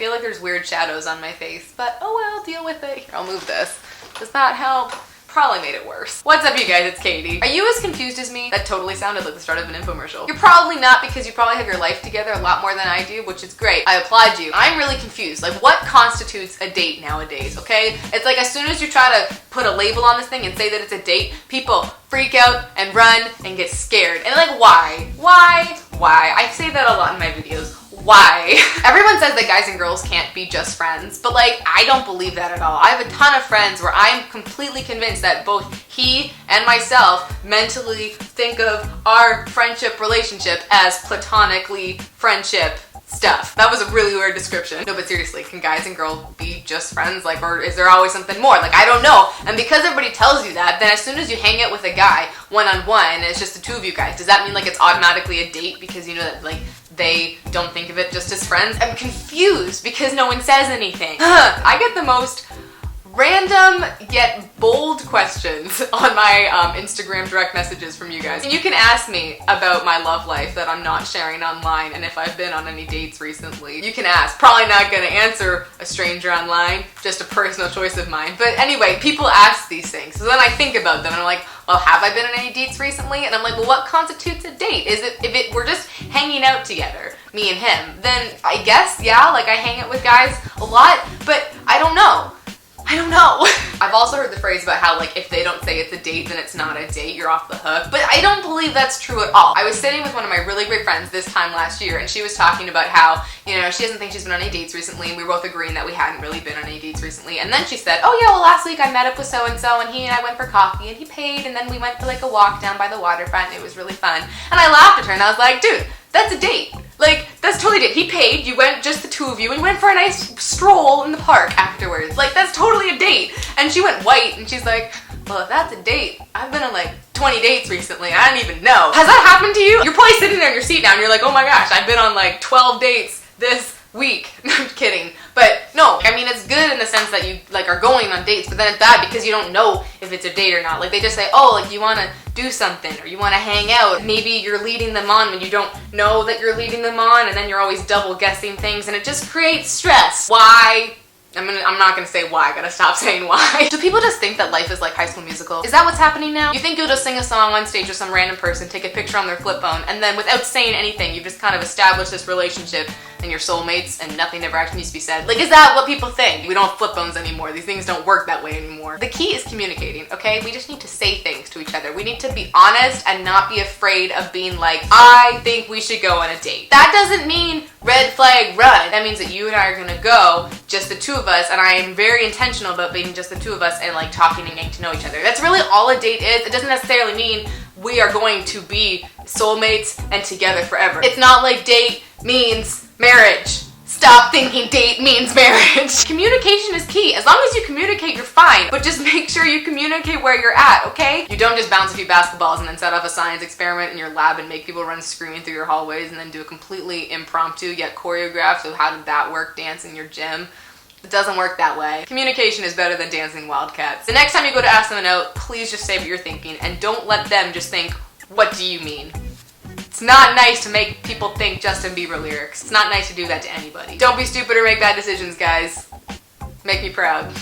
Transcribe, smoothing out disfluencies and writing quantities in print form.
feel like there's weird shadows on my face, but oh well, deal with it. Here, I'll move this. Does that help? Probably made it worse. What's up, you guys? It's Katie. Are you as confused as me? That totally sounded like the start of an infomercial. You're probably not, because you probably have your life together a lot more than I do, which is great. I applaud you. I'm really confused. Like, what constitutes a date nowadays, okay? It's like as soon as you try to put a label on this thing and say that it's a date, people freak out and run and get scared. And like, why? Why? I say that a lot in my videos. Why? Everyone says that guys and girls can't be just friends, but like, I don't believe that at all. I have a ton of friends where I'm completely convinced that both he and myself mentally think of our friendship relationship as platonically friendship stuff. That was a really weird description. No, but seriously, can guys and girls be just friends? Like, or is there always something more? Like, I don't know. And because everybody tells you that, then as soon as you hang out with a guy one-on-one and it's just the two of you guys, does that mean like it's automatically a date because you know that like they don't think of it just as friends? I'm confused because no one says anything. I get the most random yet bold questions on my Instagram direct messages from you guys. And you can ask me about my love life that I'm not sharing online and if I've been on any dates recently. You can ask. Probably not gonna answer a stranger online, just a personal choice of mine. But anyway, people ask these things. So then I think about them and I'm like, well, have I been on any dates recently? And I'm like, well, what constitutes a date? Is it, if we're just hanging out together, me and him, then I guess, yeah, like I hang out with guys a lot, but I don't know. I've also heard the phrase about how like if they don't say it's a date, then it's not a date, you're off the hook. But I don't believe that's true at all. I was sitting with one of my really great friends this time last year and she was talking about how, you know, she doesn't think she's been on any dates recently, and we were both agreeing that we hadn't really been on any dates recently. And then she said, oh yeah, well last week I met up with so-and-so and he and I went for coffee and he paid, and then we went for like a walk down by the waterfront and it was really fun. And I laughed at her and I was like, dude, that's a date. Like, that's totally it. He paid, you went, just the two of you, and you went for a nice stroll in the park afterwards. Like, that's totally a date. And she went white, and she's like, well, if that's a date, I've been on like 20 dates recently, I didn't even know. Has that happened to you? You're probably sitting there in your seat now, and you're like, oh my gosh, I've been on like 12 dates this week. I'm kidding. But no, I mean, it's good in the sense that you like are going on dates, but then it's bad because you don't know if it's a date or not. Like they just say, oh, like you want to do something or you want to hang out. Maybe you're leading them on when you don't know that you're leading them on, and then you're always double guessing things and it just creates stress. Why? I'm not gonna say why, I gotta stop saying why. Do people just think that life is like High School Musical? Is that what's happening now? You think you'll just sing a song on stage with some random person, take a picture on their flip phone, and then without saying anything, you've just kind of established this relationship and your soulmates and nothing ever actually needs to be said? Like, is that what people think? We don't have flip phones anymore. These things don't work that way anymore. The key is communicating, okay? We just need to say things to each other. We need to be honest and not be afraid of being like, I think we should go on a date. That doesn't mean red flag run. That means that you and I are gonna go, just the two of us, and I am very intentional about being just the two of us and like talking and getting to know each other. That's really all a date is. It doesn't necessarily mean we are going to be soulmates and together forever. It's not like date means marriage. Stop thinking date means marriage. Communication is key. As long as you communicate, you're fine. But just make sure you communicate where you're at, okay? You don't just bounce a few basketballs and then set off a science experiment in your lab and make people run screaming through your hallways and then do a completely impromptu yet choreographed, so how did that work, dance in your gym? It doesn't work that way. Communication is better than dancing wildcats. The next time you go to ask them out, please just say what you're thinking and don't let them just think, what do you mean? It's not nice to make people think Justin Bieber lyrics. It's not nice to do that to anybody. Don't be stupid or make bad decisions, guys. Make me proud.